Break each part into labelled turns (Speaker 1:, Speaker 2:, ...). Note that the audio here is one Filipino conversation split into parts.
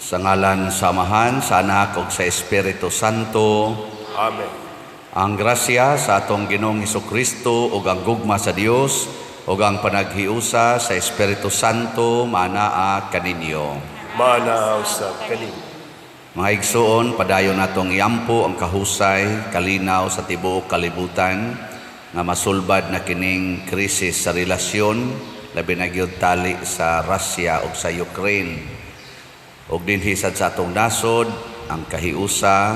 Speaker 1: Sa ngalan samahan sa Anak ug sa Espiritu Santo.
Speaker 2: Amen.
Speaker 1: Ang grasya sa atong Ginoong Hesukristo ug ang gugma sa Dios ug ang panaghiusa sa Espiritu Santo manaa kaninyo.
Speaker 2: Manaaw sa kaninyo.
Speaker 1: Mga igsoon, padayon natong iampo ang kahusay, kalinaw sa tibuok kalibutan nga masulbad na kining krisis sa relasyon labi na gyud tali sa Russia ug sa Ukraine. Ug dinhi sad sa atong nasod ang kahiusa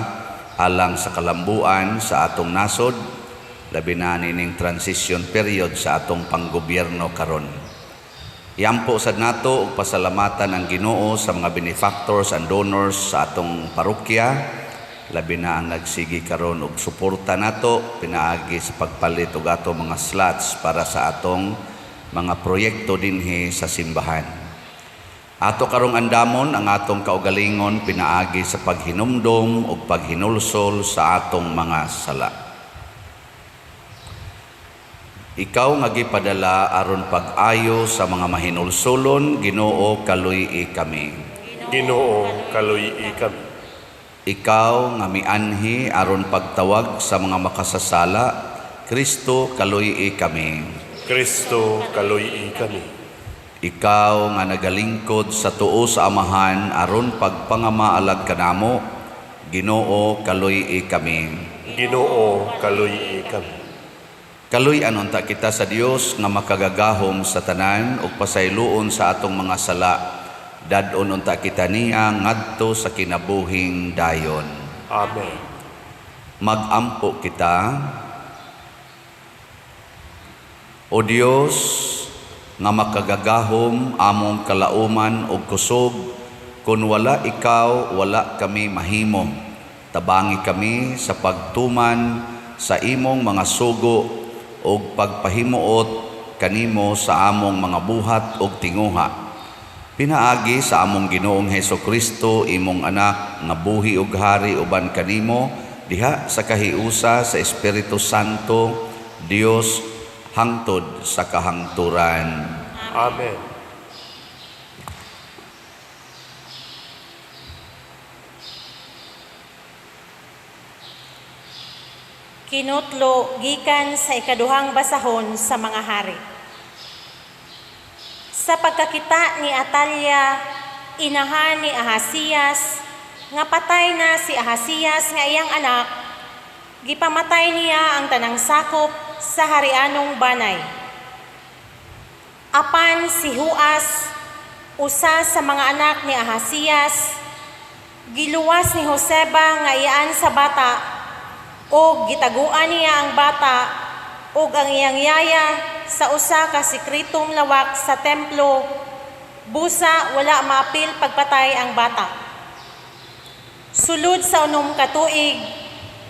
Speaker 1: alang sa kalambuan sa atong nasod labi na nining transition period sa atong panggobyerno karon. Iampo sad nato og pasalamatan ang Ginoo sa mga benefactors and donors sa atong parokya labi na ang nagsigi karon og suporta nato pinaagi sa pagpalit og atong mga slots para sa atong mga proyekto dinhi sa simbahan. Ato karong andamon ang atong kaugalingon pinaagi sa paghinumdom o paghinulsol sa atong mga sala. Ikaw nga gipadala aron pag-ayo sa mga mahinulsolon, Ginoo kaluy-i kami.
Speaker 2: Ginoo kaluy-i kami.
Speaker 1: Ikaw nga mianhi aron pagtawag sa mga makasasala, Kristo kaluy-i kami.
Speaker 2: Kristo kaluy-i kami.
Speaker 1: Ikaw nga nagalingkod sa tuo sa Amahan aron pagpangamaalag kanamo, Ginoo kaluy-i kami.
Speaker 2: Ginoo kaluy-i kami.
Speaker 1: Kaluy-an unta kita sa Dios nga makagagahom sa tanan ug pasayloon sa atong mga sala. Dadon unta kita niya ngadto sa kinabuhing dayon.
Speaker 2: Amen.
Speaker 1: Magampo kita. O Dios, nga makagagahom among kalauman ug kusog, kun wala ikaw wala kami mahimo. Tabangi kami sa pagtuman sa imong mga sugo ug pagpahimuot kanimo sa among mga buhat ug tinguha. Pinaagi sa among Ginoong Hesukristo imong anak nga buhi ug hari uban kanimo diha sa kahiusa sa Espiritu Santo, Dios hangtod sa kahangturan.
Speaker 2: Amen.
Speaker 3: Kinutlo gikan sa ikaduhang basahon sa mga hari. Sa pagkakita ni Atalia, inahan ni Ahasias, nga patay na si Ahasias nga iyang anak, gipamatay niya ang tanang sakop sa harianong banay. Apan si Joas, usa sa mga anak ni Ahasias, giluwas ni Joseba nga iyaan sa bata, o gitaguan niya ang bata o ang iyang yaya sa usa ka sikretong lawak sa templo, busa wala maapil pagpatay ang bata. Sulod sa 6 ka tuig,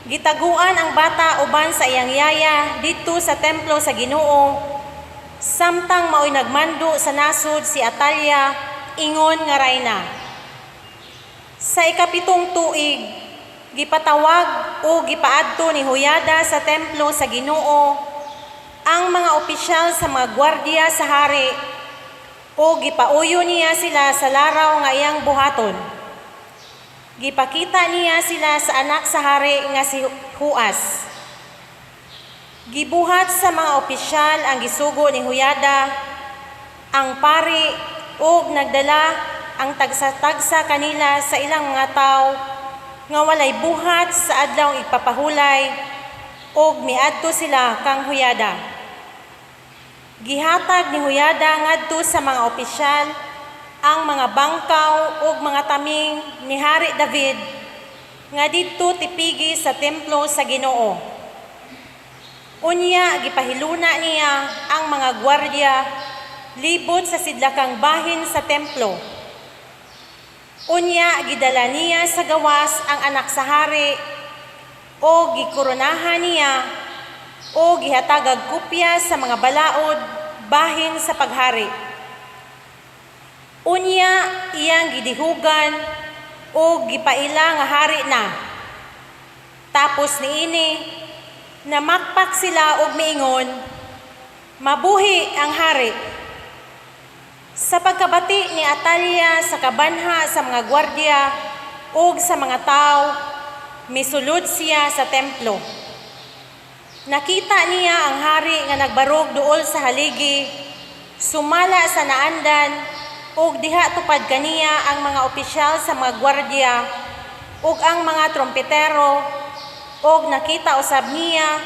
Speaker 3: gitaguan ang bata uban sa iyang yaya dito sa templo sa Ginoo, samtang mao'y nagmando sa nasod si Atalia, ingon nga rayna. Sa ikapitong tuig, gipatawag o gipaadto ni Joiada sa templo sa Ginoo ang mga opisyal sa mga gwardiya sa hari o gipauyo niya sila sa laraw nga iyang buhaton. Gipakita niya sila sa anak sa hari nga si Joas. Gibuhat sa mga opisyal ang gisugo ni Joiada, ang pari ug nagdala ang tagsa-tagsa kanila sa ilang mga tao nga walay buhat sa adlaw ipapahulay ug miadto sila kang Joiada. Gihatag ni Joiada ngadto sa mga opisyal ang mga bangkaw ug mga taming ni Hari David nga didto tipigi sa templo sa Ginoo. Unya gipahiluna niya ang mga gwardiya libot sa sidlakang bahin sa templo. Unya gidala niya sa gawas ang anak sa hari o gikoronahan niya o gihatagag kopya sa mga balaod bahin sa paghari. Unya iyang gidihugan o gipaila nga hari na. Tapos niini, namakpak sila og miingon, mabuhi ang hari. Sa pagkabati ni Atalia sa kabanha sa mga gwardiya ug sa mga tao, misulod siya sa templo. Nakita niya ang hari nga nagbarog duol sa haligi, sumala sa naandan, ug diha tupad kaniya ang mga opisyal sa mga gwardiya ug ang mga trompetero, ug nakita usab niya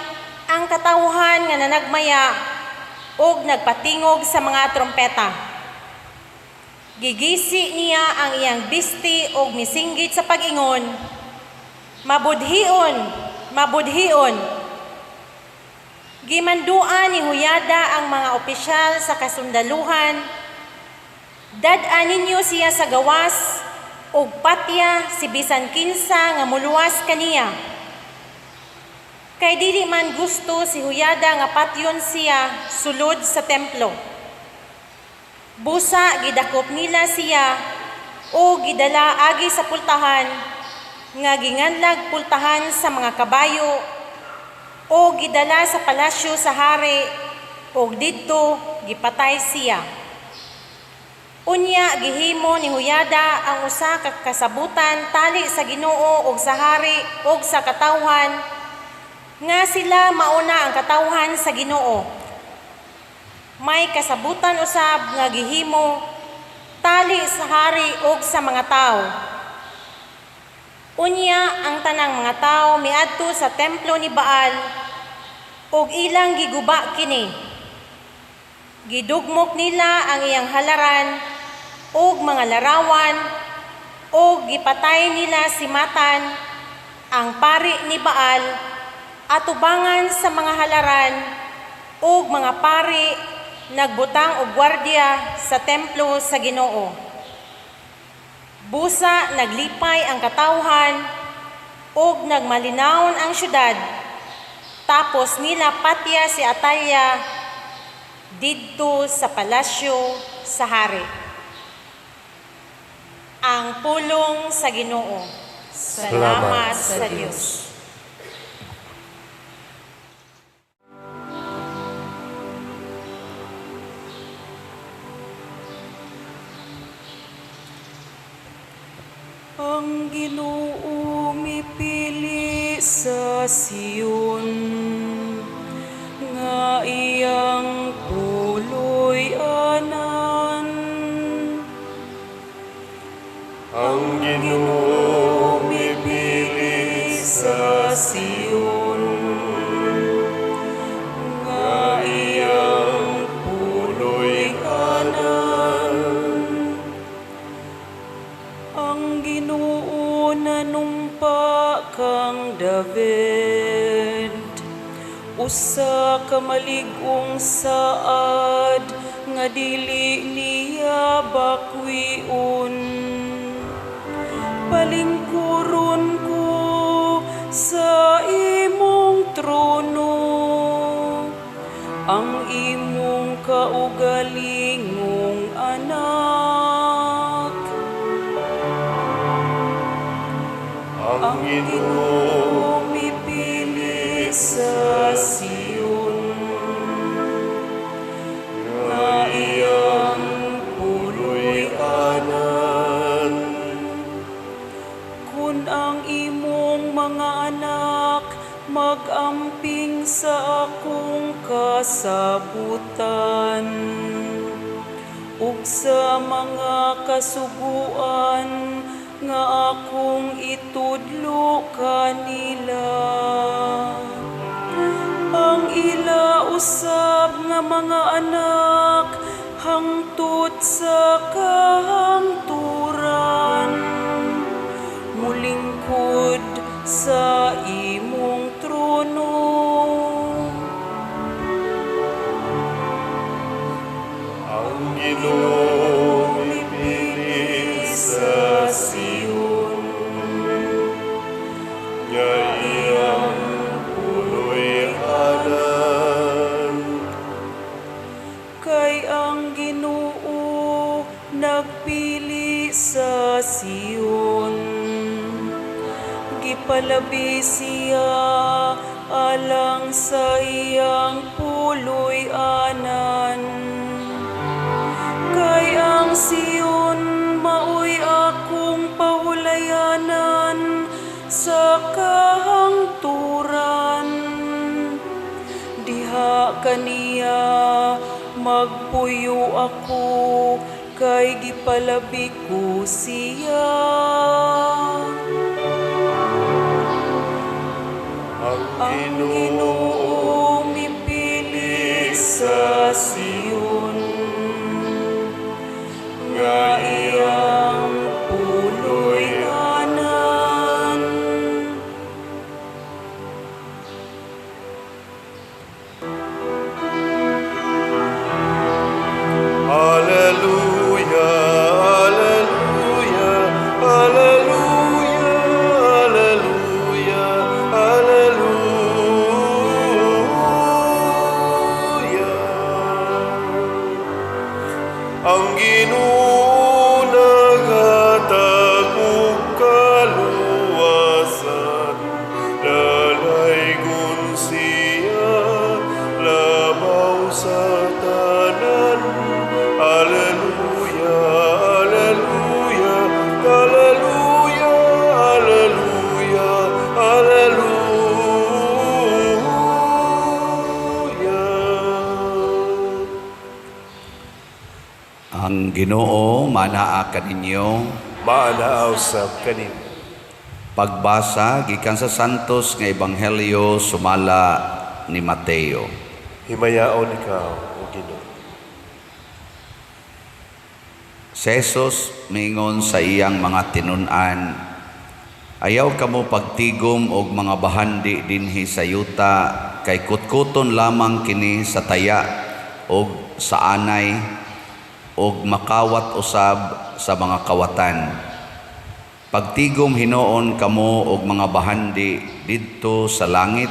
Speaker 3: ang katawhan nga nanagmaya ug nagpatingog sa mga trompeta. Gigisi niya ang iyang bisti ug misinggit sa pag-ingon, "Mabudhion, mabudhion." Gimanduan ni Huyada ang mga opisyal sa kasundaluhan, "Dad-an ninyo siya sa gawas ug patya si bisan kinsa nga muluwas kaniya." Kay dili man gusto si Huyada nga patyon siya sulod sa templo. Busa gidakop nila siya o gidala agi sa pultahan nga ginganlag pultahan sa mga kabayo o gidala sa palasyo sa hari o didto gipatay siya. Unya gihimo ni Huyada ang usa ka kasabutan tali sa Ginoo ug sa hari ug sa katawhan nga sila mauna ang katawhan sa Ginoo. May kasabutan usab nga gihimo tali sa hari ug sa mga tao. Unya ang tanang mga tao miadto sa templo ni Baal ug ilang giguba kini. Gidugmok nila ang iyang halaran ug mga larawan ug gipatay nila si Matan, ang pari ni Baal, atubangan sa mga halaran ug mga pari nagbutang og gwardiya sa templo sa Ginoo. Busa naglipay ang katawhan ug nagmalinawon ang syudad. Tapos nila patya si Atalia didto sa palasyo sa hari. Ang pulong sa Ginoo. Salamat sa Dios.
Speaker 4: Ang Ginoo mipili sa Sion, nga iyang puloy-anan.
Speaker 2: Ang Ginoo mipili sa
Speaker 4: Sion, nga iyang puloy-anan. Ang Ginoo nanumpa kang David, usa ka malig-ong saad nga dili niya bakwiun. Palingkuron ko sa imong trono, ang imong kaugalingong anak.
Speaker 2: Ang Ginoo
Speaker 4: mipili sa Sion, nga iyang puloy-anan. Kun ang imong mga anak mag-amping sa akong kasabutan, ug sa mga kasuguan nga akong itudlo kanila. Ang ila usab nga mga anak hangtod sa kahangturan, mulingkod sa imong trono.
Speaker 2: Ang Ginoo mipili sa Sion, nga iyang puloy-anan.
Speaker 4: Kay ang Ginoo nagpili sa Sion, gipalabi siya alang sa iyang puloy-anan. Kay ang Siyon maoy akong pahulayanan sa kahangturan. Diha kaniya magpuyo ako kay gipalabi ko siya. Ang Ginoo mipili sa Siyon nga iyang puloy-anan.
Speaker 2: Hallelujah, hallelujah, hallelujah, hallelujah, hallelujah. Ang Ginoo naghatag og kaluwasan, lalaygon siya labaw sa tanan. Hallelujah, hallelujah, hallelujah, hallelujah, hallelujah.
Speaker 1: Ang Ginoo manaa kaninyo.
Speaker 2: Maanaaw sa kanin.
Speaker 1: Pagbasa gikan sa Santos nga Ebanghelyo sumala ni Mateo.
Speaker 2: Himayaon ikaw, O Ginoo.
Speaker 1: Si Jesus mingon sa iyang mga tinun-an, ayaw kamo pagtigom og mga bahandi dinhi sa yuta, kay kutkuton lamang kini sa taya og sa anay og makawat usab sa mga kawatan. Pagtigom hinoon kamo og mga bahandi didto sa langit,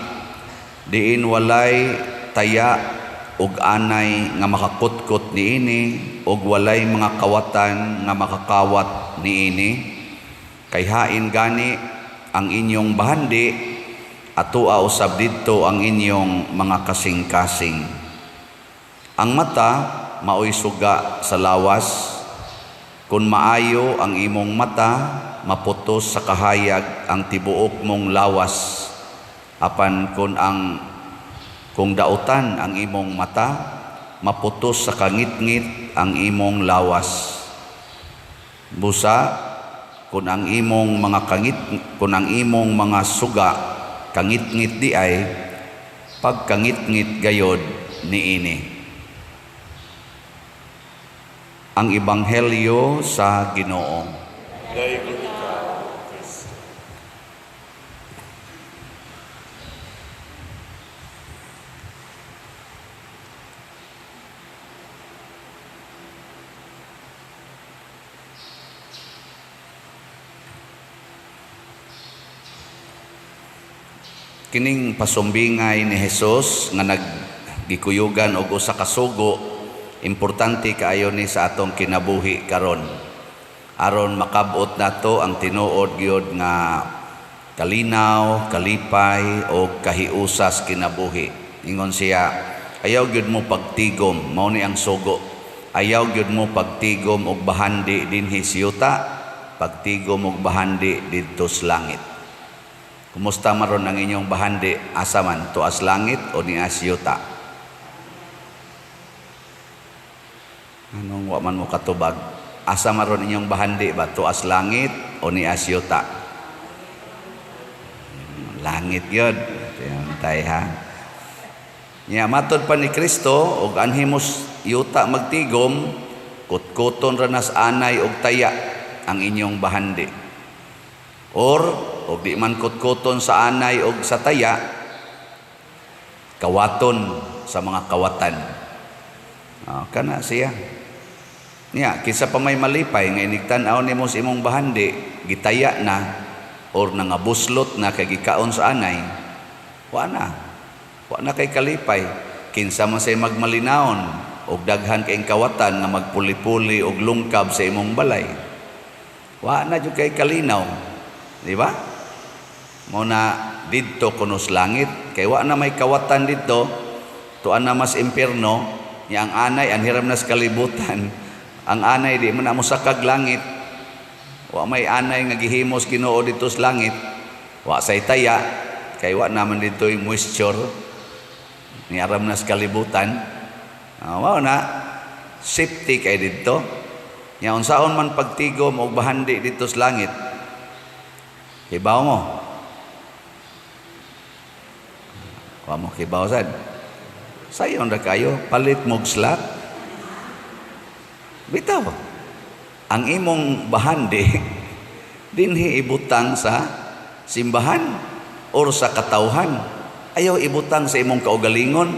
Speaker 1: diin walay taya ug anay nga makakutkot niini ug walay mga kawatan nga makakawat niini. Kay hain gani ang inyong bahandi, atua usab didto ang inyong mga kasing-kasing. Ang mata maoy suga sa lawas. Kung maayo ang imong mata, maputos sa kahayag ang tibuok mong lawas. Apan kung dautan ang imong mata, maputos sa kangit-ngit ang imong lawas. Busa, kung ang imong mga suga kangit-ngit di ay, pagkangit-ngit gayod niini. Ang Ebanghelyo sa Ginoo.
Speaker 2: Daygon ikaw, Kristo.
Speaker 1: Kining pasumbingay ni Jesus nga naggikuyugan og usa ka sugo, importante kaayo ni sa atong kinabuhi karon. Aron makabot nato ang tinuod gyud nga kalinaw, kalipay o kahiusas kinabuhi. Ingon siya, ayaw gyud mo pagtigom, mao ni ang sugo. Ayaw gyud mo pagtigom og bahandi dinhi sa yuta, pagtigom og bahandi didto sa langit. Kumusta maron ang inyong bahandi? Asa man, tuas langit o nias yuta? Anong wa man mo katubag? Asa maron inyong bahandi ba? Tuas langit o nias yuta? Langit yun. Tay ha. Nya matod pa ni Kristo og anhimos yuta magtigom, kutkuton ranas anay og taya ang inyong bahandi. Or og di man kutkuton sa anay og sa taya, kawaton sa mga kawatan. Kana siya. Nya kinsa pa may malipay nga inigtan-aw nimo sa imong bahandi, gitaya na or nangabuslot na kay gikaon sa anay, wa na kay kalipay. Kinsa man say magmalinaon og daghan kay kawatan nga magpuli-puli og lungkab sa imong balay, wa na jud kay kalinaw, di ba? Mo na didto kunos langit, kay wa na may kawatan didto, tuan na mas impierno, nya ang anay anhiram na sa kalibutan, Ang anay di man amo sakag langit. Wa may anay nga gihimos Ginoo dito sa langit. Wa say taya kay wa naman dito yung moisture ni aram na sa kalibutan. Mao na safety kay dito. Nya unsaon man pagtigom og bahandi dito sa langit. Kibaw mo. Wa mo kibaw sad. Sayon ra kayo palit mo og slot. Bitaw. Ang imong bahandi dinhi ibutang sa simbahan or sa katawhan. Ayaw ibutang sa imong kaugalingon.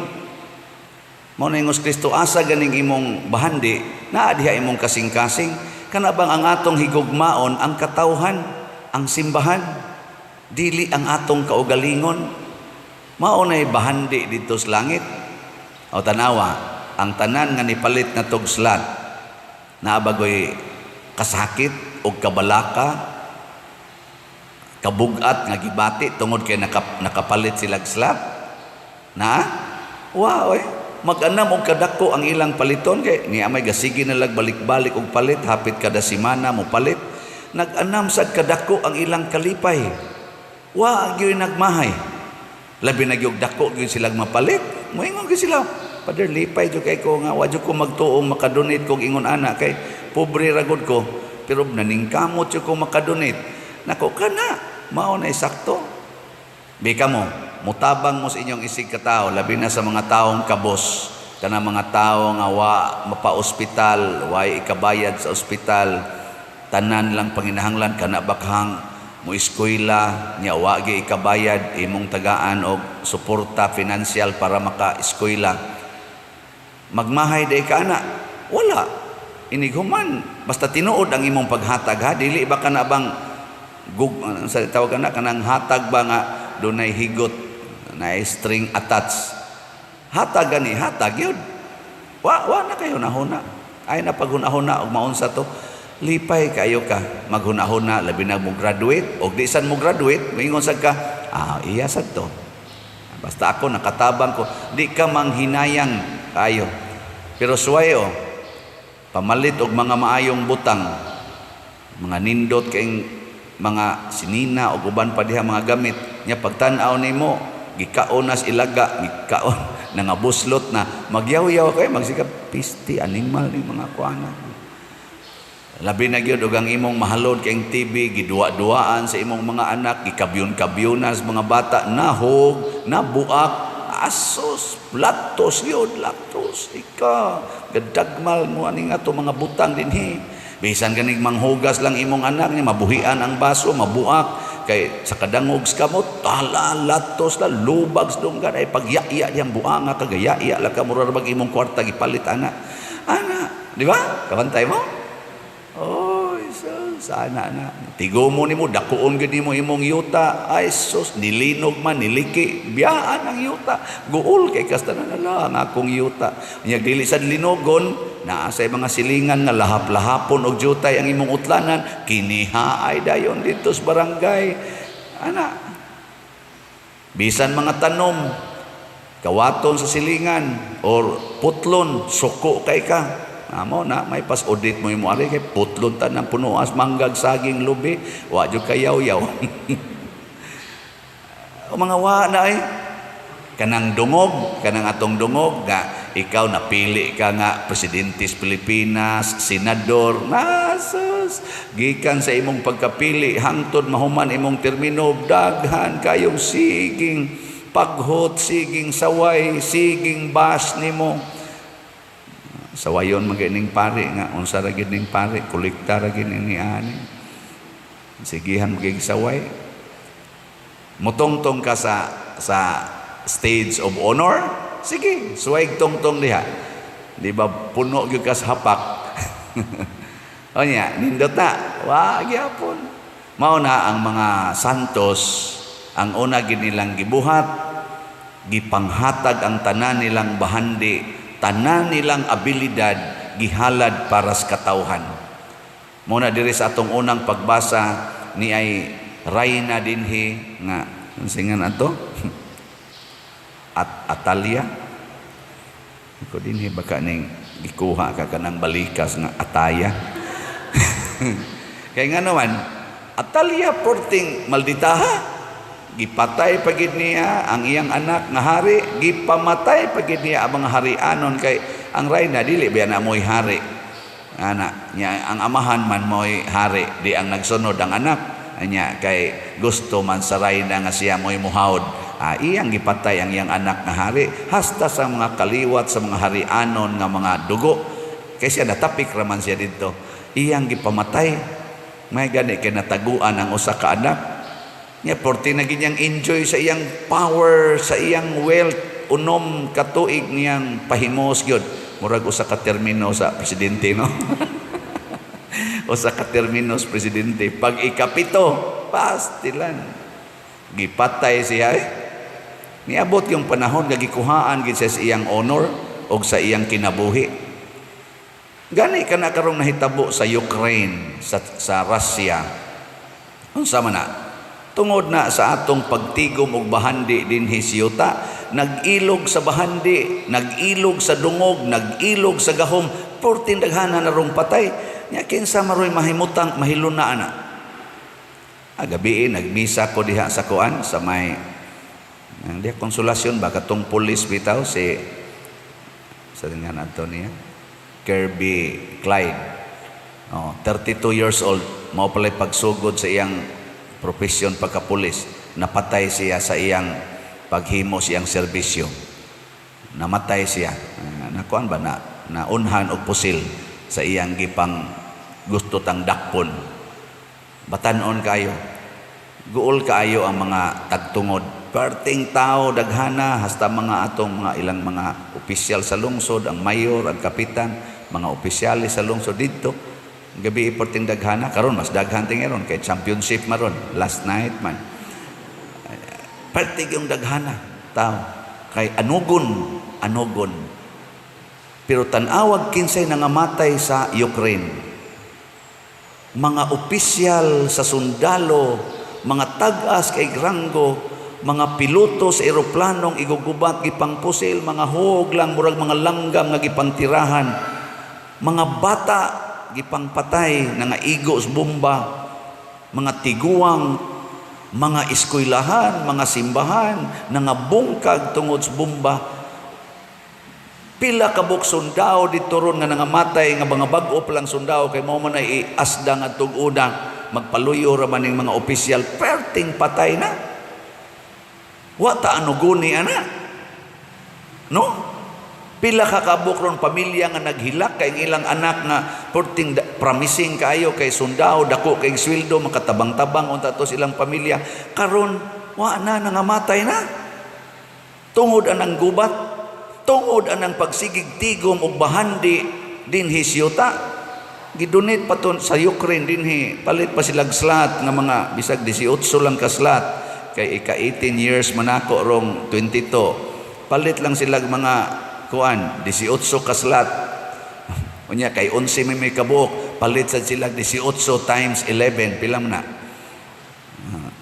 Speaker 1: Mao na ingos Kristo asa ganing imong bahandi naa diha imong kasing-kasing kana bang ang atong higugmaon ang katawhan, ang simbahan, dili ang atong kaugalingon. Mao nay bahandi dito sa langit. O tanawa, ang tanan nga nipalit na tugslat naa bagoy kasakit o kabalaka, kabugat nga gibati tungod kay nakapalit sila slap na wow mag-anam og kadako ang ilang paliton kay ni amay gasigi na lag balik-balik og palit hapit kada semana mo palit nag-anam sad kadako ang ilang kalipay wa gyud nagmahay labi na gyud dako gyud sila mapalit moingon gyud sila Father lipay jud kay ko nga wa jud ko magtuong makadonate kog ingon ana kay pobre ragod ko pero naningkamot jud ko makadonate nako kana mao na sakto bika mo mutabang mo sa inyong isig ka tao labi na sa mga taong kabos kana mga tao nga wa mapa-ospital way ikabayad sa ospital tanan lang panginahanglan kana bakhang mo eskwela nya wa gi ikabayad imong tagaan og suporta financial para maka-eskwela magmahay day ka ana wala inighuman basta tinuod ang imong paghatag ha dili ba kana bang sa tawag na kanang hatag ba nga dunay higot na string attached hatag gani hatag yun wa na kayo nahuna ay na paghunahuna og maunsa to lipay kayo ka maghunahuna labi na mo graduate og di san mo graduate moingon sad ka iya sad to basta ako nakatabang ko di ka manghinayang kayo pero suwayo pamalit og mga maayong butang mga nindot kay mga sinina o uban pa diha mga gamit nya pagtan-aw nimo gikaonas ilaga gikaon nga buslot na magyaw-yaw kay magsikap pisti animal ni mga kuana labi na gyud og ang imong mahalod kay TV giduwa-duaan sa imong mga anak gikabyon-kabyonas mga bata nahog nabuak asos laktos yun laktos ika gadagmal mo aning ato mga butang dinhi bisan ganing manghugas lang imong anak niya mabuhian ang baso mabuak kay sa kadangog kamot tala latos la lubags dunggan ay pagyaiya diyang buanga kagayaiya la ka mura bag imong kwarta gipalit ana di ba kabantay mo sana na tigo mo nimo dakuon gid nimo imong yuta ay sus nilinog man niliki biyaan ang yuta guol kay kastanan ala ang akong yuta nya dili sad linogon naa sa mga silingan nga lahap-lahapon og jutay ang imong utlanan kinihaay dayon dito sa barangay ana bisan mga tanom kawaton sa silingan or putlon suko kay ka amo na may pas audit mo imo ari kay putlon tanang puno as manggag saging lubi wa jud kayaw-yaw o mga wa na ay kanang dungog kanang atong dungog nga ikaw napili ka nga presidente sa Pilipinas senador nasus gikan sa imong pagkapili hangtod mahuman imong termino daghan kayong siging paghot siging saway siging bas nimo sawayon maganing pare nga unsa ra gid ning pare kolekta ra gid ni ani sigihan magig saway mutongtong ka sa stage of honor sige suway tongtong diha di ba puno gyud ka sa hapak o nya nindot na wa gyapon mao na ang mga santos ang una gid nilang gibuhat gipanghatag ang tanan nilang bahandi tanan nilang abilidad gihalad para sa katawhan. Muna diri sa atong unang pagbasa ni ay Rayna dinhi nga singan ato Atalia ko dinhi baka ning gikuha ka kanang balikas nga Ataya. Kaya nga naman, Atalia porting malditaha, gipatay pagid niya ang iyang anak nga hari, gipamatay pagid niya ang mga harianon, kay ang rayna dili ba na mo'y hari, ana niya ang amahan man mo'y hari, di ang nagsunod ang anak niya, kay gusto man sa rayna nga siya mo'y muhawd. Iyang gipatay ang iyang anak nga hari hasta sa mga kaliwat sa mga harianon nga mga dugo, kay siya natapik raman siya dito, iyang gipamatay. May gani kay nataguan ang usa ka anak niya, porti na ganyang enjoy sa iyang power, sa iyang wealth, unom katuig niyang pahimos gyud, murag usa ka termino sa presidente, no? Usa ka termino sa presidente, pag ikapito pastilan gipatay siya. Niabot yung panahon nga gikuhaan gid sa iyang honor o sa iyang kinabuhi. Gani ka na karong nahitabo sa Ukraine, sa Russia. Unsa man na? Tungod na sa atong pagtigom og bahandi dinhi sa yuta, nag-ilog sa bahandi, nag-ilog sa dungog, nag-ilog sa gahom, portin daghana na rong patay. Nya kinsa maroy mahimutang mahiluna ana. Gabi nagmisa ko diha sa kuan sa may diha konsolasyon ba katong pulis bitaw si sa nga nato niya Kirby Clyde, 32 years old, mao pala pagsugod sa iyang profesyon pagkapulis, napatay siya sa iyang paghimo sa iyang serbisyo, namatay siya, nakuan ba na unhan og pusil sa iyang gipang gusto tang dakpon. Batanon kayo, guol kaayo ang mga tagtungod, perting tao daghana, hasta mga atong mga ilang mga opisyal sa lungsod, ang mayor, ang kapitan, mga opisyalis sa lungsod dito, gabi iporting daghana, karon mas daghan tingeron kay championship maron last night man, pertig yung daghana tao kay anugon, pero tanawag kinsay nangamatay sa Ukraine, mga opisyal sa sundalo, mga tag-as kay ranggo, mga piloto sa eroplanong igugubat gipang pusil, mga hug lang murag mga langgam nga gipang tirahan, mga bata gipang patay nga igo sa bomba, mga tiguang, mga eskwelahan, mga simbahan nga bungkag tungod sa bomba. Pila kabuk sundao dito ron nga nangamatay, nga mga bag-o pa lang sundao, kay mo man ay iasda nga tug-una, magpaluyo raman ning mga opisyal, perting patay na. Wata ano guni ana, no? Pila ka kabuk ron pamilya nga naghilak kay ilang anak nga porting promising kayo kay sundao, dako kay sweldo, makatabang-tabang unta to silang pamilya, karon wa na nangamatay na. Tungod anang gubat, tungod anang pagsigig tigom og bahandi dinhi sa yuta, gidonate pa to sa Ukraine dinhi, palit pa silag slot nga mga bisag 18 lang ka slot, kay ika 18 years manako rong 22, palit lang silag mga kuan 18 ka slot, unya kay 11 may kabuok, palit sa silag 18 times 11, pila man na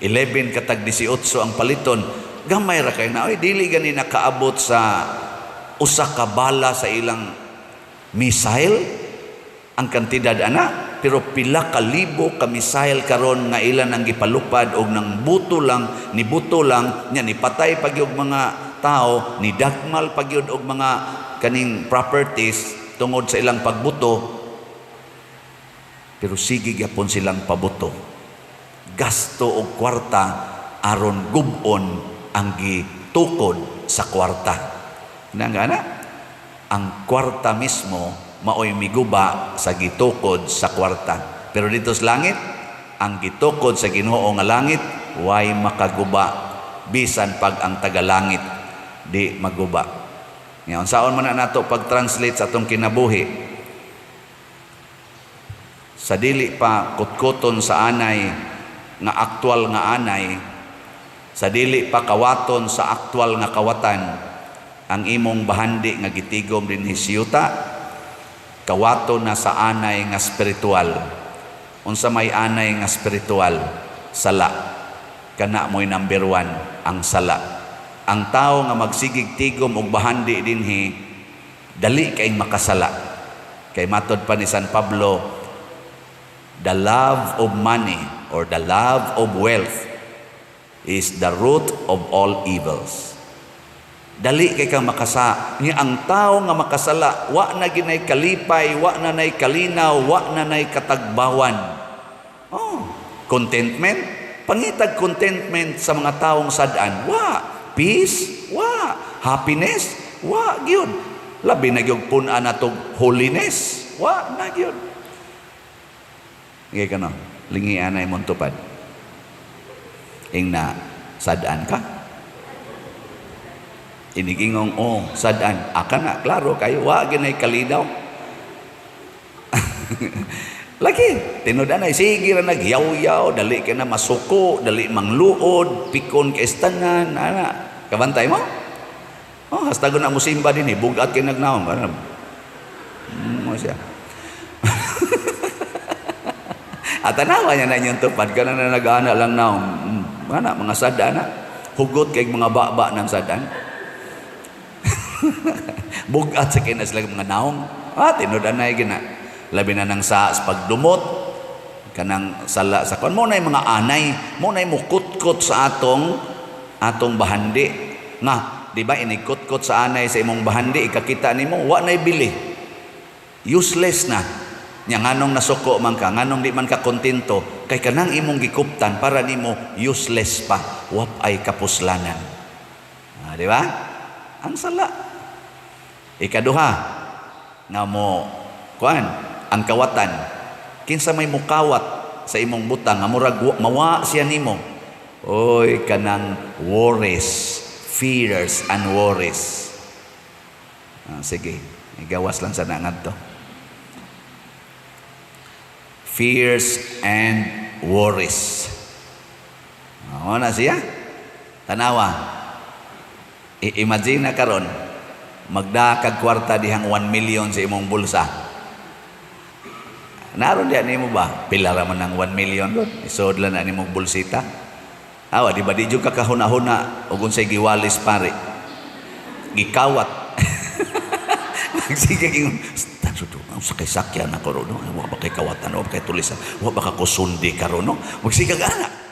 Speaker 1: 11 katag 18 ang paliton, gamay ra kay na, oy dili gani nakaabot sa usa ka bala sa ilang missile ang kantidad ana, pero pila ka libo ka missile karon nga ilan ang gipalupad og nang buto lang nya nipatay pag yung mga tao, ni dakmal pagyud og mga kaning properties tungod sa ilang pagbuto, pero sige gyapon silang pabuto, gasto og kwarta aron gub-on ang gitukod sa kwarta. Nangana ang kwarta mismo maoy miguba sa gitukod sa kwarta, pero dito sa langit ang gitukod sa Ginoo nga langit way makaguba, bisan pag ang tagalangit di maguba. Ngayon, saon man na nato pag-translate sa atong kinabuhi, sa dili pa kutkuton sa anay nga aktual nga anay, sa dili pa kawaton sa aktual nga kawatan, ang imong bahandi nga gitigom dinhi sa yuta, kawaton na sa anay nga spiritual. Unsa may anay nga spiritual? Sala. Kana mo'y number 1, ang sala. Ang tao nga magsigig tigom og bahandi dinhi, Dali kay makasala. Kay matod pa ni San Pablo, the love of money or the love of wealth is the root of all evils. Dali kay kang makasa. Nga ang tao nga makasala, wa na ginay kalipay, wa na nay kalinaw, wa na nay katagbawan. Contentment, pangitag contentment sa mga taong sadaan. Wa, peace, wa, happiness, wa, gyud. Labi na gyud pun-an natong holiness, wa na gyud. Ngay ka no, lingian na imong tupad. Ing na sadaan ka. Inigingong, sadaan. Aka na, klaro kayo, wa ginay kalinaw. Lagi, tinudan ay sige na nagyaw-yaw, dali ka na masuko, dali mangluod, pikon ka istanan, kabantay mo? Hasta ko na musimba din bugat kayo nagnaong. Siya. At tanawa niya na yung tupad, ka na nag-aana lang naong. Mga sadaan na, hugot kay mga baba ng sadaan. Bugat sa kinas lang mga naong. Tinudan na yung labi na ng sa pagdumot, kanang sala sa kon mo na mga anay, mo na mukut-kut sa atong bahandi. Nga, di ba inikut-kut sa anay sa imong bahandi, ikakita nimo wa nay bili. Useless na. Nya nganong nasuko man ka, nganong di man ka kontento, kay kanang imong gikuptan para nimo useless pa, wa ay kapuslanan. Di ba? Ang sala. Ikaduha, nga mo kuan ang kawatan. Kinsa may mukawat sa imong butang, nga murag mawa siya nimo. Oy, kanang worries, fears and worries. Sige, igawas lang sa nangat to. Fears and worries. Ano na siya? Tanawa. Imagine na karon, magdakag kwarta dihang 1 million sa imong bulsa. Naroon diyan nimo ba? Pila ra man ng 1 million doon. Isod lang na nimong bulsita. Awa, di ba di jud ka kahuna-huna ug unsay giwalis pare. Gikawat. Sige ging ang sakay sakyan ako ron. Wa ba kay kawatan, wa ba kay tulisan, wa ba ka kusundi karon no? Magsigag ana.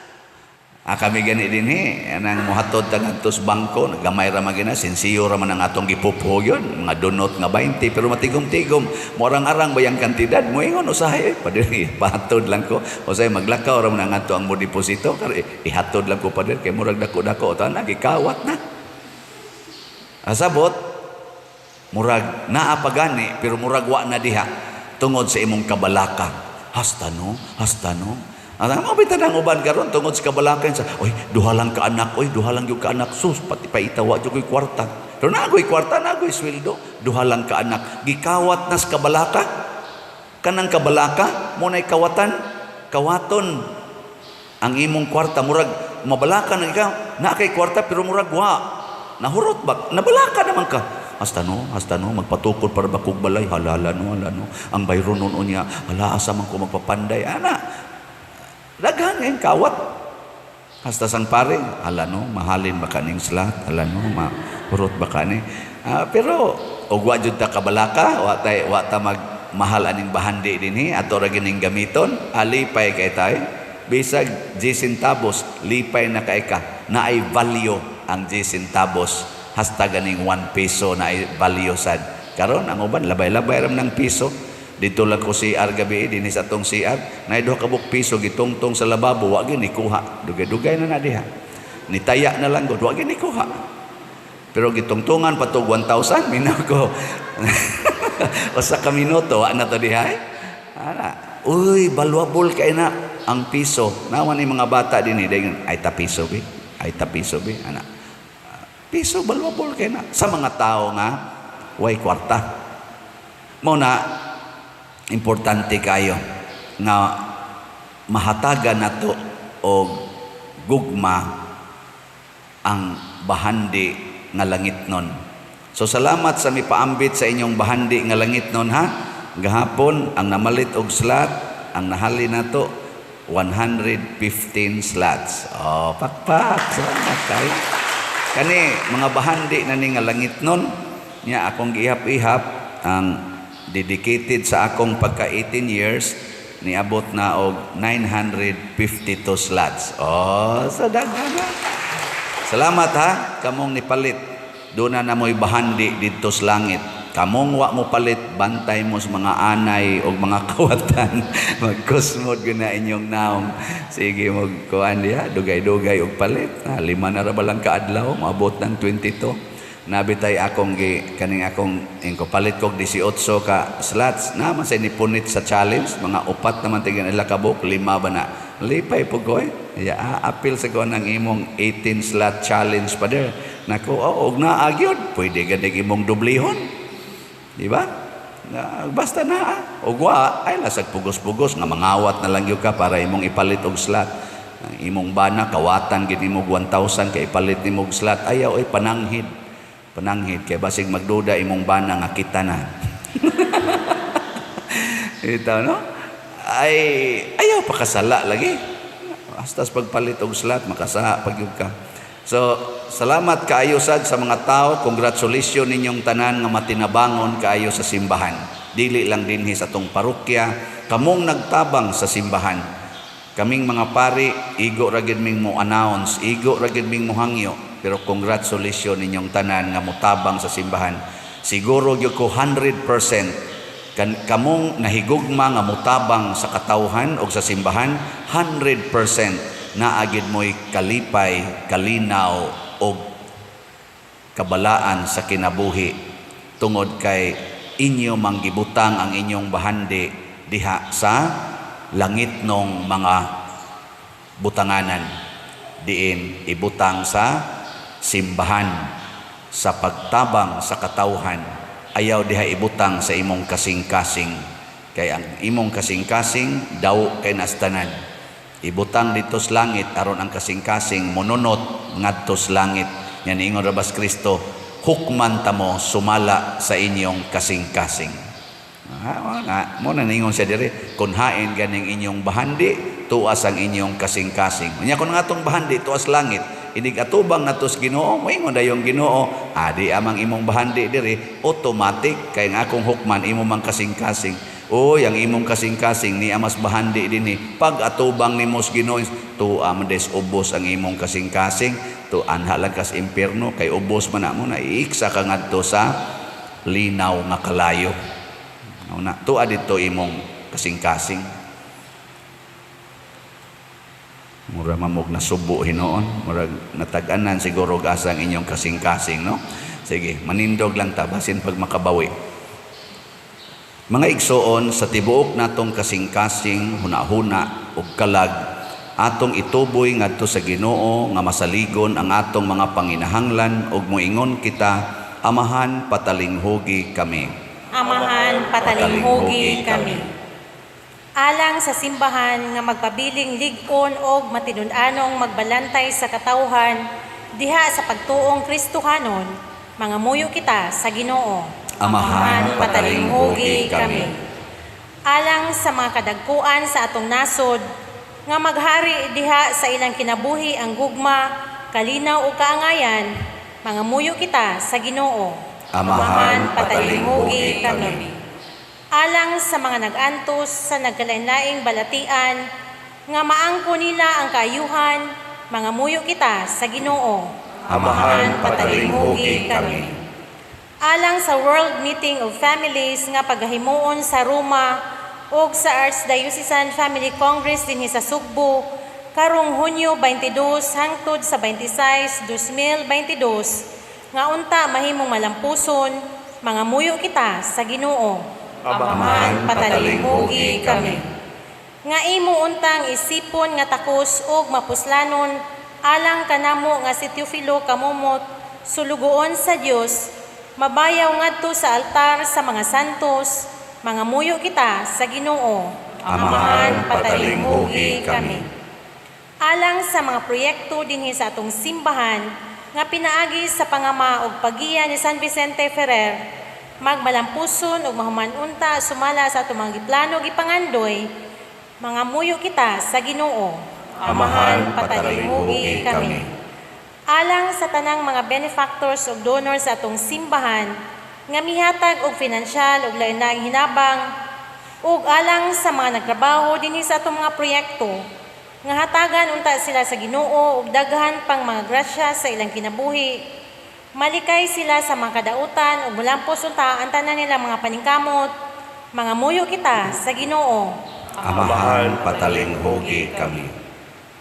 Speaker 1: Kami gani din anang muhatod tagadtos bangko, gamay ra magina, sensiyo ra man ang atong gipupo yun, mga donot nga 20, pero matigom-tigom, morang-arang ba yung kantidad, mo ingon usahay, padiri, pahatod lang ko, usahay maglakaw ra man ang ato ang mo deposito, kaya ihatod lang ko padiri, kaya murag dako-dako, ito na, gikawat na. Asabot, murag naapagani, pero murag wa na diha, tungod sa imong kabalaka, hasta no, ang mga bitanang uban karon tungod sa kabalakan sa, oy, duha lang ka anak, oy, duha lang yung ka anak, sus, pati pa itawa yung ko'y kwarta. Pero na ako'y kwarta, na ako'y sweldo, duha lang ka anak. Gikawat na sa kabalaka. Kanang kabalaka, muna'y kawaton. Ang imong kwarta, murag, mabalaka na ikaw, na kay kwarta, pero murag, nahurot ba? Nabalaka naman ka. Hasta no, magpatukod para bakog balay, halala no. Ang bayro nun niya, hala, asa man ko magpapanday, daghan ngayon kawat. Hasta sang pare, mahalin ba kaning slat, mahurot ba kani. Pero ugwa jud ta kabalaka, wa ta magmahal aning bahandi dinhi ato ra gining gamiton, alipay kay tay. Bisag 10 centavos, lipay na kay ka. Naay value ang 10 centavos, hasta ganing 1 peso na ay value sad. Karon ang uban labay-labay ram ng piso. Dito lang ko CR gabi, dinis atong CR, na duha ka buk piso gitungtong sa lababo, wa gyud ikuha. Dugay-dugay na diha. Nitaya na lang gud, wa gyud ikuha. Pero gitungtungan patog 1,000 minaw ko. Usa ka minuto wa na to diha. Uy, valuable kay na ang piso. Naman ni mga bata dinhi dayon, ay ta piso bi. Piso valuable kay na sa mga tao nga way kwarta. Mao na importante kayo nga mahatagan nato og gugma ang bahandi nga langitnon. So salamat sa mipaambit sa inyong bahandi nga langitnon ha. Gahapon ang namalit og slot, ang nahali nato 115 slots. Pakpak, salamat kayo. Kani mga bahandi na ni nga langitnon, Nya akong giihap-ihap ang dedicated sa akong pagka 18 years niabot na og 952 slots. Oh, sa daghan. Salamat ha, kamong nipalit. Doon na mo'y bahandi dito sa langit. Kamong wa mo palit, bantay mo sa mga anay o mga kawatan. Magkusmod ko na inyong naong. Sige, magkuhan diya, dugay-dugay og palit. 5 na rabalang kaadlaw, maabot ng 22. Nabitay akong kaning akong ingko palit kog 18 ka slots na man sa nipunit sa challenge, mga 4 naman tigan ila kabuk, 5 ba na. Lipay po ko apil sa ko ng imong 18 slot challenge pa der. Nako, og na agyod, pwede gadig imong dublihon. Di ba? Basta na og wa ay lasag pugos-pugos nga mangawat na lang gyud ka para imong ipalit og slot. Imong bana kawatan gid nimo 1,000 kay ipalit nimo og slot. Ayaw ay pananghid kay basig magduda imong bana nga kita na. Ito no? Ay ayaw pakasala lagi. Hasta pagpalit og slot makasa pagyud ka. So, salamat kaayo sad sa mga tao. Congratulations ninyong tanan nga matinabangon kaayo sa simbahan. Dili lang dinhi sa atong parokya, kamong nagtabang sa simbahan. Kaming mga pari, igo ra gid ming mo announce, igo ra gid ming mo hangyo, pero congratulations ninyong tanan nga motabang sa simbahan. Siguro gyud ko 100% kamong nahigugma nga motabang sa katawhan o sa simbahan, 100% naagid mo'y kalipay, kalinaw o kabalaan sa kinabuhi tungod kay inyo manggibutang ang inyong bahandi diha sa langit nung mga butanganan diin ibutang sa simbahan sa pagtabang sa katawhan. Ayaw diha ibutang sa imong kasing-kasing kay ang imong kasing-kasing daw kay nastanan. Ibutang dito sa langit aron ang kasing-kasing mononot ngadto sa langit. Yan ingon rabas Kristo, hukman tamo sumala sa inyong kasing-kasing. Mo na ningon siya diri, kunhain ganing inyong bahandi, tuas ang inyong kasing-kasing. Unya kun nga atong bahandi tuas langit, inig atubang nato sa Ginoo, moingon dayong Ginoo, adi amang imong bahandi diri, automatic kay nga akong hukman imo mang kasing-kasing. Yang imong kasing-kasing ni amas bahandi dinhi pag atubang nimo sa Ginoo tu amdes ubos ang imong kasing-kasing tu anhalan kas impierno kay ubos man mo na iiksa ka ngadto sa linaw nga kalayo. Na tu adito imong kasing-kasing. Mura mamog na subo hinoon, mura natag-anan siguro asa ang inyong kasing-kasing, no? Sige, manindog lang ta basin pag makabawi. Mga igsoon sa tibuok natong kasing-kasing hunahuna ug kalag atong ituboy ngadto sa Ginoo nga masaligon ang atong mga panginahanglan ug moingon kita, Amahan patalinghugi kami.
Speaker 3: Amahan patalinghugi kami. Alang sa simbahan nga magpabiling lig-on og matinun-anong magbalantay sa katawhan diha sa pagtuong Kristohanon, mangamuyo kita sa Ginoo.
Speaker 1: Amahan patalinghugi kami.
Speaker 3: Alang sa mga kadagkuan sa atong nasod, nga maghari diha sa ilang kinabuhi ang gugma, kalinaw ug kaangayan, mangamuyo kita sa Ginoo.
Speaker 1: Amahan patalinghugi kami.
Speaker 3: Alang sa mga nagantos sa nagkalain-laing balatian, nga maangko nila ang kaayuhan, mangamuyo kita sa Ginoo.
Speaker 1: Amahan patalinghugi kami.
Speaker 3: Alang sa World Meeting of Families nga paghahimuon sa Roma o sa Archdiocesan Family Congress dinhi sa Sugbo karong Hunyo 22 hangtod sa 26, 2022 nga unta mahimong malampuson, mangamuyo kita sa Ginoo. Amahan patalinghugi kami. Nga imo untang isipon nga takos og mapuslanon alang kanamo nga si Teofilo Kamumot sulugoon sa Dios. Mabayaw ngadto sa altar sa mga santos, mangamuyo kita sa Ginoo.
Speaker 1: Amahan patalinghugi kami.
Speaker 3: Alang sa mga proyekto dinhi sa atong simbahan nga pinaagi sa pangama ug pagiya ni San Vicente Ferrer, magmalampuson ug mahuman-unta sumala sa atong mga giplano gipangandoy, mangamuyo kita sa Ginoo. Amahan patalinghugi kami. Alang sa tanang mga benefactors o donors sa atong simbahan, nga mihatag og pinansyal ug lain na hinabang ug alang sa mga nagtrabaho dinhi sa atong mga proyekto nga hatagan unta sila sa Ginoo ug daghan pang mga grasya sa ilang kinabuhi. Malikay sila sa mga kadautan ug mulampos unta ang tanan nila mga paningkamot. Mga muyo kita sa Ginoo.
Speaker 1: Amahan, patalinghogi kami.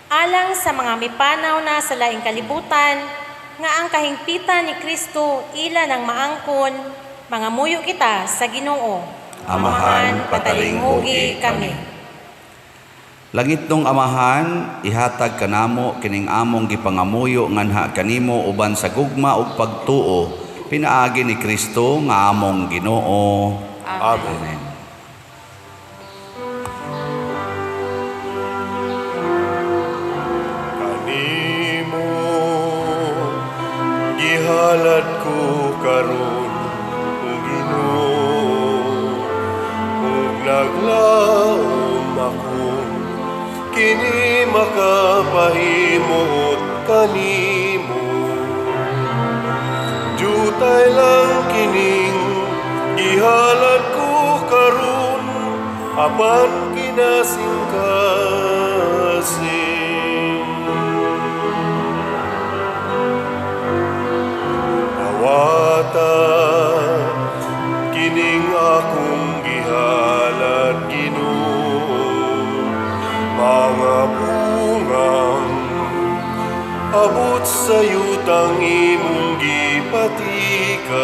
Speaker 3: Alang sa mga mipanaw na sa laing kalibutan, nga ang kahingpitan ni Kristo ila ng maangkon, mga muyo kita sa Ginoo.
Speaker 1: Amahan, patalinghogi kami. Langit nung Amahan, ihatag kanamo kining among gipangamuyo nganha kanimo uban sa gugma ug pagtuo, pinaagi ni Kristo nga among Ginoo.
Speaker 2: Amen.
Speaker 1: Amen.
Speaker 2: Kanimo gihalad ko karon, o Ginoo, ug naglaom ako, kini makapahimot kanimo. Jutay lang kining gihalad ko karon, apan kinasingkasing. Nawata kining akong gihalad, Ginoo, mga bungang abot sa yutang imong gipatikan.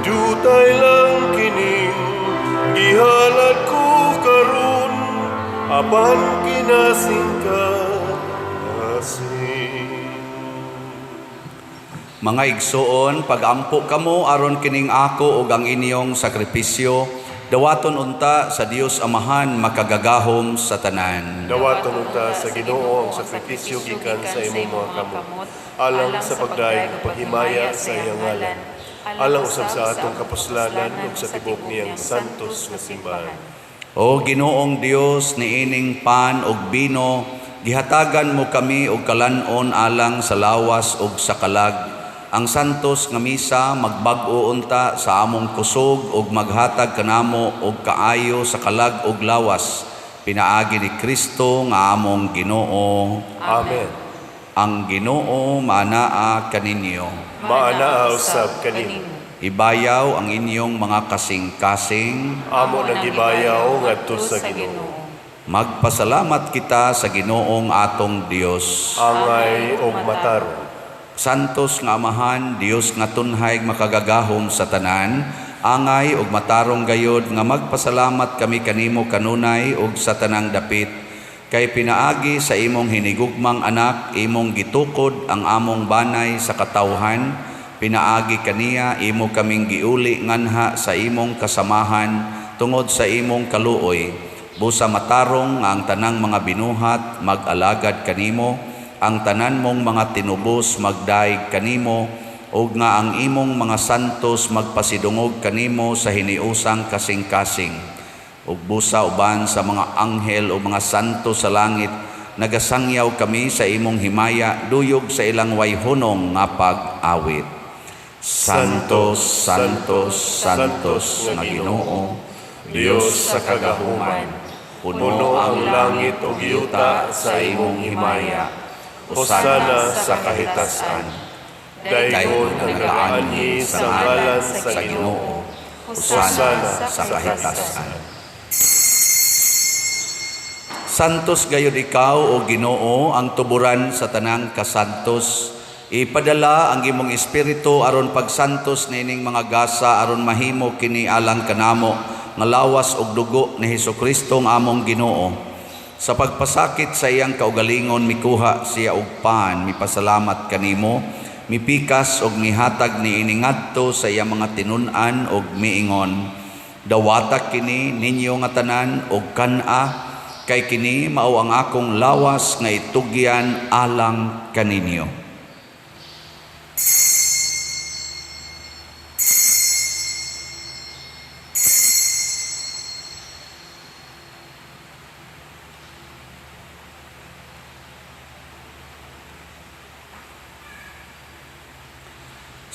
Speaker 2: Jutay lang kining gihalad ko karon, apan kinasingkasing.
Speaker 1: Mga igsoon, pagampo kamo aron kining ako ug ang inyong sakripisyo, dawaton unta sa Dios Amahan makagagahom sa tanan.
Speaker 2: Dawaton unta sa Ginoo ang sakripisyo gikan sa imong mga kamot, alang sa pagdayon ng paghimaya sa iyang ngalan, alang usab sa atong kapuslanan ug sa tibok niyang santos nga simbahan.
Speaker 1: O Ginoong Dios niining pan ug bino, gihatagan mo kami og kalanon alang sa lawas ug sa kalag. Ang santos nga misa magbag-o unta sa among kusog ug maghatag kanamo og kaayo sa kalag ug lawas. Pinaagi ni Kristo nga among Ginoo.
Speaker 2: Amen.
Speaker 1: Ang Ginoo maanaa kaninyo.
Speaker 2: Maanaa usab kanimo.
Speaker 1: Ibayaw ang inyong mga kasing-kasing.
Speaker 2: Amo nagibayaw ngadto sa Ginoo.
Speaker 1: Magpasalamat kita sa Ginoong atong Dios.
Speaker 2: Angay og matarong.
Speaker 1: Santos nga Amahan, Dios nga tunhay makagagahom sa tanan, angay ug matarong gayod nga magpasalamat kami kanimo kanunay ug sa tanang dapit. Kay pinaagi sa imong hinigugmang anak, imong gitukod ang among banay sa katawhan, pinaagi kaniya imo kaming giuli nganha sa imong kasamahan tungod sa imong kaluoy. Busa matarong nga ang tanang mga binuhat mag-alagad kanimo, ang tanan mong mga tinubos magdaig kanimo, ug nga ang imong mga santos magpasidungog kanimo sa hiniusang kasing-kasing. Ug busa uban sa mga anghel o mga santos sa langit, nagasangyaw kami sa imong himaya, duyog sa ilang wayhunong nga pag-awit. Santos, Santos, Santos nga Ginoo, Dios sa kagahuman, puno ang langit ug yuta sa imong himaya. Hosana sa kahitasan. Dayon ang nagaanhi sa ngalan sa Ginoo. Hosana sa kahitasan. Santos gayud ikaw o Ginoo, ang tuburan sa tanang kasantos. Ipadala ang imong espiritu aron pagsantos nining mga gasa aron mahimo kini alang kanamo nga lawas og dugo ni Hesukristo nga among Ginoo. Sa pagpasakit sa iyang kaugalingon mikuha siya og pan, mipasalamat kanimo, mipikas og mihatag niini ngadto sa iyang mga tinun-an og miingon. Dawatak kini ninyo nga tanan og kan-a, kay kini mao ang akong lawas nga itugyan alang kaninyo.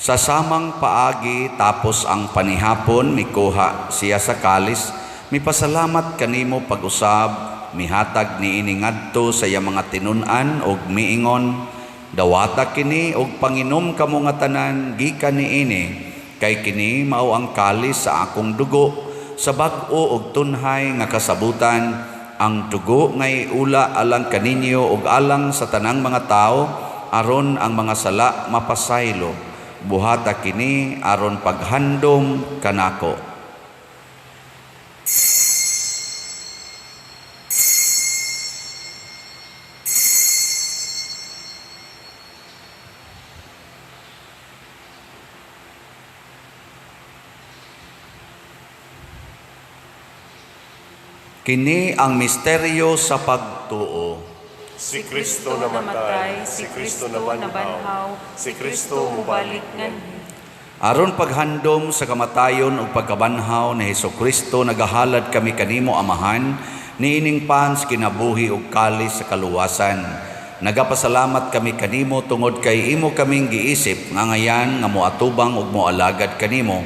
Speaker 1: Sa samang paagi tapos ang panihapon mikuha siya sa kalis, mipasalamat kanimo pag-usab, mihatag niini ngadto sa iya mga tinun-an og miingon, dawata kini og panginom kamo nga tanan gikan niini, kay kini mao ang kalis sa akong dugo, sa bag-o og tunhay nga kasabutan, ang dugo nga iula alang kaninyo og alang sa tanang mga tao, aron ang mga sala mapasaylo. Buhata kini aron paghandom kanako. Kini ang misteryo sa pagtuo.
Speaker 2: Si Kristo namatay, si Kristo nabanhaw, si Kristo mubalik nganhi.
Speaker 1: Aron paghandom sa kamatayon ug pagkabanhaw ni Hesukristo, nagahalad kami kanimo Amahan, niining pans kinabuhi ug kalis sa kaluwasan. Nagapasalamat kami kanimo tungod kay imo kaming giisip nga ngayan nga moatubang ug moalagad kanimo.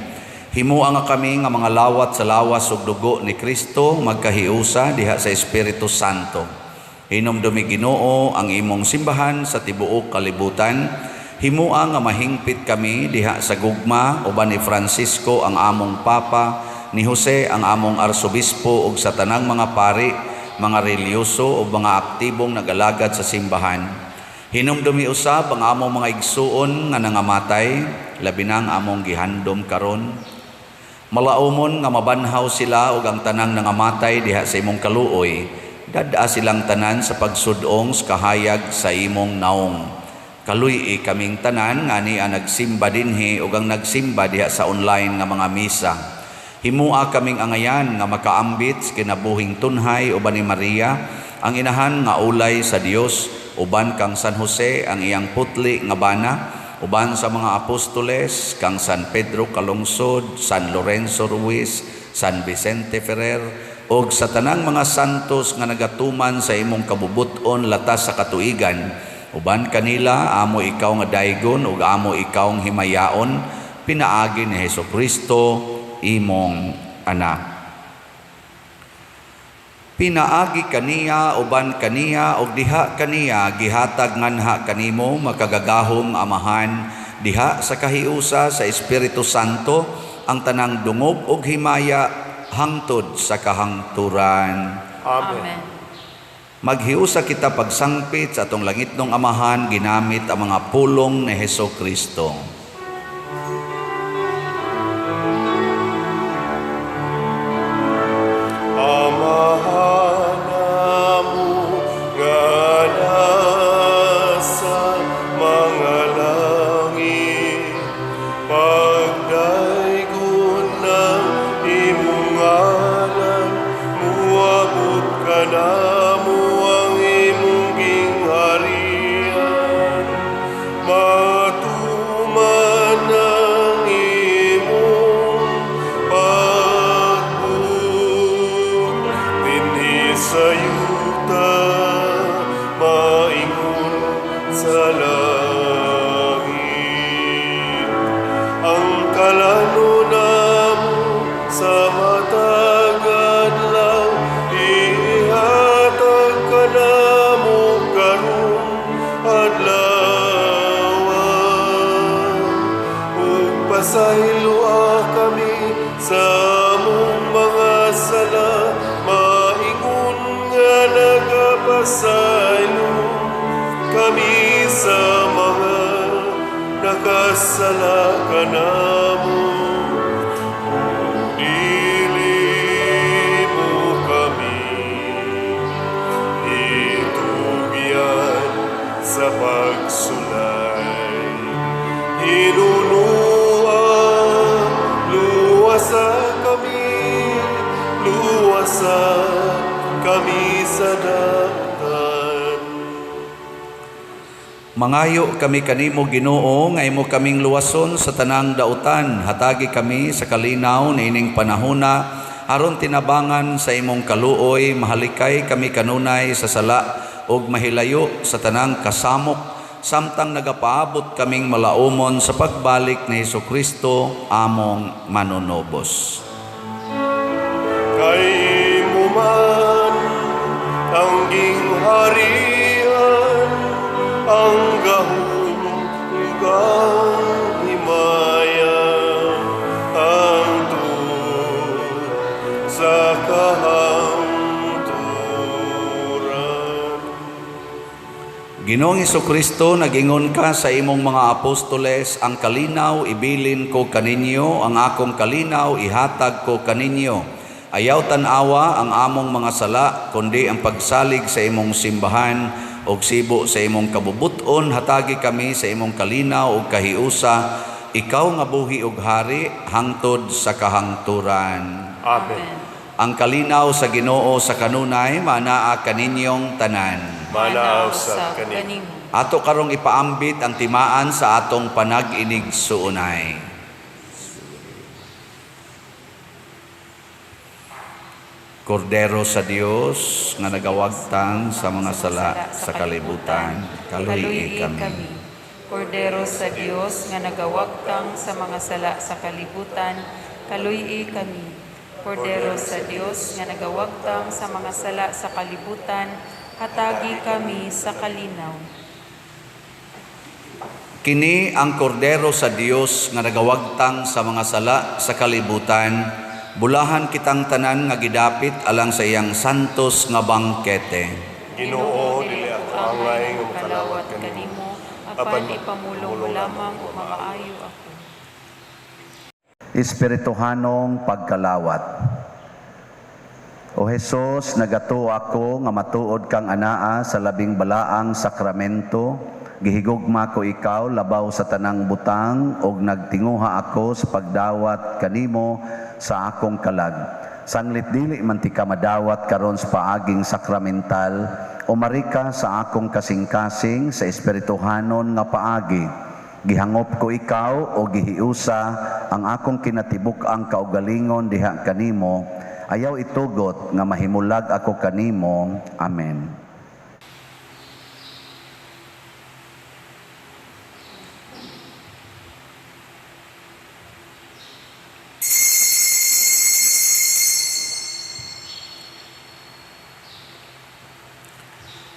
Speaker 1: Himuha nga kami nga mga lawat sa lawas ug dugo ni Kristo magkahiusa diha sa Espiritu Santo. Hinumdumi Ginoo ang imong simbahan sa tibuok kalibutan. Himuha nga mahingpit kami diha sa gugma uban ni Francisco ang among Papa, ni Jose ang among Arsobispo ug sa tanang mga pari, mga reliyoso ug mga aktibong nagalagad sa simbahan. Hinumdumi usab ang among mga igsuon nga nangamatay, labi na ang among gihandom karon. Malaumon nga mabanhaw sila ug ang tanang nangamatay diha sa imong kaluoy. Dada silang tanan sa pagsudong sa kahayag sa imong naong. Kaluy kaming tanan nga niya nagsimba dinhi ug ang nagsimba diha sa online nga mga misa. Himua kaming angayan nga makaambit sa kinabuhing tunhay uban ni Maria, ang inahan nga ulay sa Dios, uban kang San Jose ang iyang putli nga bana, uban sa mga apostoles kang San Pedro Calungsod, San Lorenzo Ruiz, San Vicente Ferrer, og sa tanang mga santos nga nagatuman sa imong kabubuton latas sa katuigan, uban kanila amo ikaw nga daygon ug amo ikaw nga himayaon, pinaagi ni Hesukristo imong anak. Pinaagi kaniya uban kaniya ug diha kaniya gihatag nganha kanimo makagagahom Amahan diha sa kahiusa sa Espiritu Santo ang tanang dungob ug himaya hangtod sa kahangturan.
Speaker 2: Amen.
Speaker 1: Maghiusa kita pagsangpit sa atong langitnong Amahan ginamit ang mga pulong ni Hesukristo.
Speaker 2: Amahan namu nga nasa mga langit, pagdaygon ng imong ngalan, muabot ka namo ang imong gingharian. Matuman ang imong pagbuot, dinhi sa yuta maingon sa langit. Ang kalano namo sa matagad lang, ihatag ka namo karon adlawan. Ug pasayloa kami sa among mga sala, maingon nga nagapasaylo kami sa mga nakasala kanamo. Dili mo kami itugyan sa pagsulay. Hinunua, luwasa kami sa daptan.
Speaker 1: Mangayo kami kanimo Ginoo nga imo kaming luwason sa tanang dautan, hatagi kami sa kalinaw niining panahona aron tinabangan sa imong kaluoy, mahalikay kami kanunay sa sala ug mahilayo sa tanang kasamok samtang nagapaabot kaming malaumon sa pagbalik ni Hesukristo among manunobos.
Speaker 2: Kay mo man tangging harian, ang gahong lugang himaya, ang tuod sa kahangturan.
Speaker 1: Ginoong Hesukristo, nagingon ka sa imong mga apostoles, ang kalinaw ibilin ko kaninyo, ang akong kalinaw ihatag ko kaninyo. Ayaw tanawa ang among mga sala, kundi ang pagsalig sa imong simbahan o sibo sa imong kabubuton, hatagi kami sa imong kalinaw o kahiusa, ikaw nga buhi ug hari, hangtod sa kahangturan.
Speaker 2: Amen.
Speaker 1: Ang kalinaw sa Ginoo sa kanunay, manaa kaninyong tanan.
Speaker 2: Manaw sa kanimo.
Speaker 1: Ato karong ipaambit ang timaan sa atong panag-inig suunay. Kordero sa Dios nga nagawagtang sa mga sala sa kalibutan, kaluhi kami.
Speaker 4: Kordero sa Dios nga nagawagtang sa mga sala sa kalibutan, kaluy kami. Kordero sa Dios nga nagawagtang sa mga sala sa kalibutan, hatagi kami sa kalinaw.
Speaker 1: Kini ang kordero sa Dios nga nagawagtang sa mga sala sa kalibutan, bulahan kitang tanan nga gidapit alang sa iyang santos nga bangkete.
Speaker 2: Ginoo, dili ako angay ng kalawat kanimo,
Speaker 4: apan ipamulong mo lamang o makaayo ako.
Speaker 1: Espirituhanong pagkalawat. O Jesus, nagato ako nga matuod kang anaa sa labing balaang sakramento, gihigugma ko ikaw labaw sa tanang butang, og nagtinguha ako sa pagdawat kanimo sa akong kalag. Sanglit dili man ti ka madawat karon sa paaging sakramental, umarika sa akong kasing-kasing sa espirituhanon nga paagi. Gihangop ko ikaw o gihiusa ang akong kinatibuk ang kaugalingon diha kanimo, ayaw itugot nga mahimulag ako kanimo. Amen.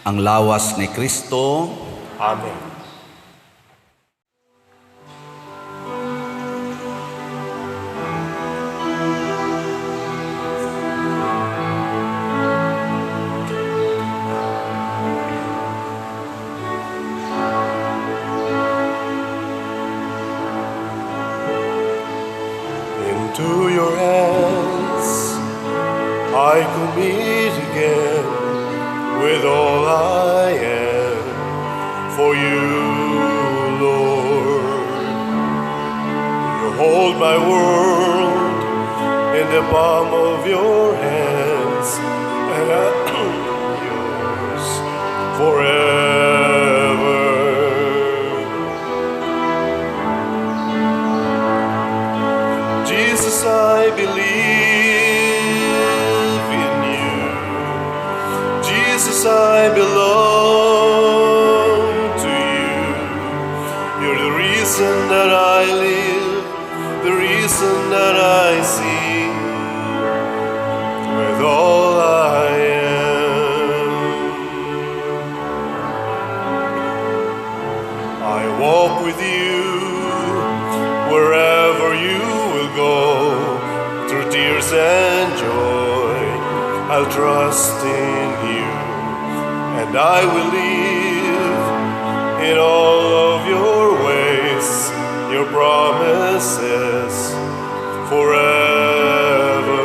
Speaker 1: Ang lawas ni Kristo.
Speaker 2: Amen. Into your hands I commit again, with all I am, for you, Lord. You hold my world in the palm of your hands, and I'm yours forever. Jesus, I believe in you. Jesus, I belong to you. You're the reason that I live, the reason that I see, with all I am. I walk with you wherever you will go, through tears and joy. I'll trust in you, and I will live in all of your ways, your promises forever.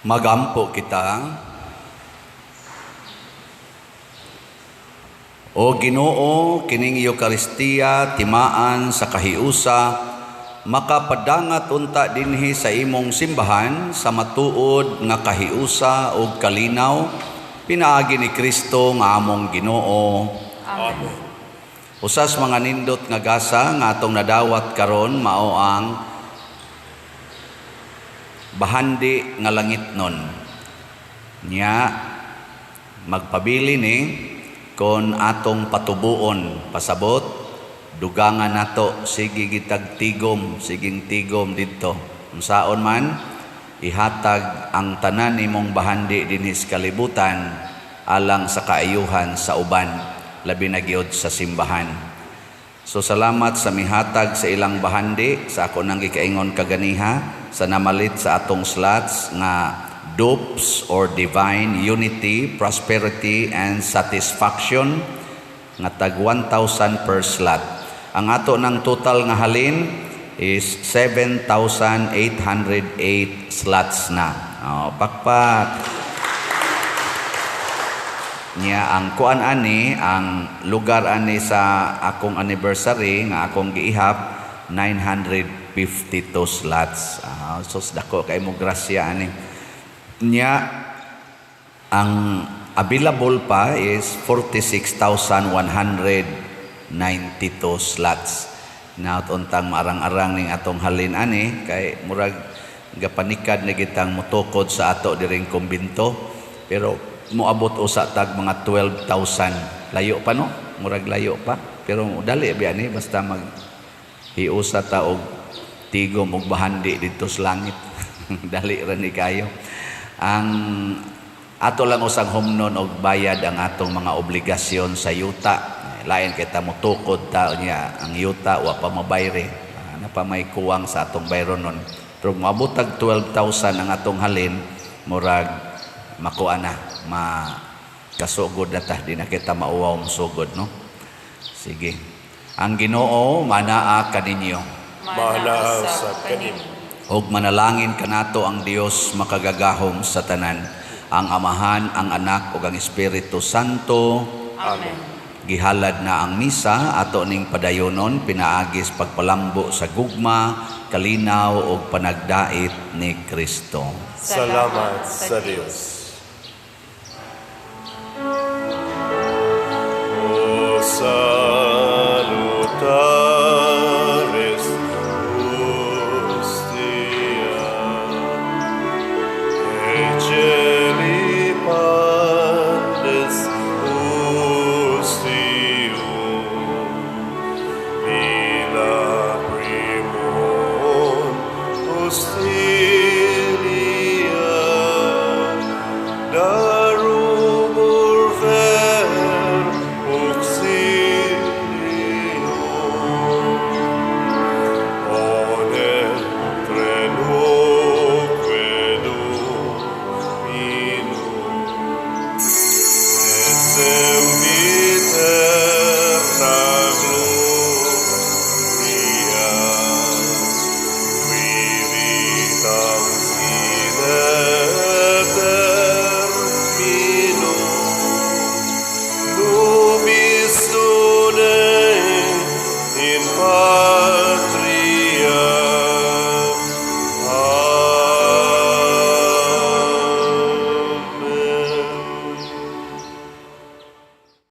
Speaker 1: Magampo kita. O Ginoo, kining Eucharistia timaan sa kahiusa, makapadangat unta dinhi sa imong simbahan sa matuod nga kahiusa o kalinaw, Pinaagi ni Kristo nga among Ginoo.
Speaker 4: Amen.
Speaker 1: Usas mga nindot nga gasa nga atong nadawat karon mao ang bahandi nga langitnon. Nya magpabili ni kon atong patubuon pasabot dugangan nato sige gitag tigom siging tigom didto. Unsaon man ihatag ang tanan nimong bahandi dinhi sa kalibutan alang sa kaayuhan sa uban labi na gyud sa simbahan. So salamat sa mihatag sa ilang bahandi sa ako nang gikaingon kaganiha sa namalit sa atong slots nga DOPS or Divine Unity, Prosperity and Satisfaction nga tag 1,000 per slot. Ang ato ng total nga halin is 7,808 slots na. Pakpak. Nya ang kuan ani, ang lugar ani sa akong anniversary nga akong giihap 952 slots. So dako kay mo grasya ani. Nya ang available pa is 46,192 slots. Naot untang marang-arang ning atong halin ani kay murag gapanikad na gitang mutukod sa ato diring kumbinto, pero moabot usa tag mga 12,000. Layo pa no? Murag layo pa. Pero dali biya ni basta mag hiusa ta og tigom og bahandi dito sa langit. Dali ra ni kayo. Ang ato lang usang humnon og bayad ang atong mga obligasyon sa yuta. Lain kita mutukod ta niya ang yuta wa pa mabayre. Na pa may kuwang sa atong bayron nun. Pero moabot tag 12,000 ang atong halin, murag makuha na, makasugod na ta, di na kita mauwaw masugod, no? Sige. Ang Ginoo manaa kaninyo.
Speaker 2: Manaa sa kanin.
Speaker 1: Og manalangin kanato ang Dios makagagahom sa tanan, ang Amahan, ang Anak ug ang Espiritu Santo.
Speaker 4: Amen.
Speaker 1: Gihalad na ang misa ato ning padayonon pinaagis pagpalambo sa gugma, kalinaw ug panagdait ni Kristo.
Speaker 2: Salamat sa Diyos. O salutares hostia, eceli pandes hostium, mila primum hostilia, darumur ver auxilium, onem trenuquedum minum, et sempiterna gloria, qui vitam sine terminum, nubis une in pace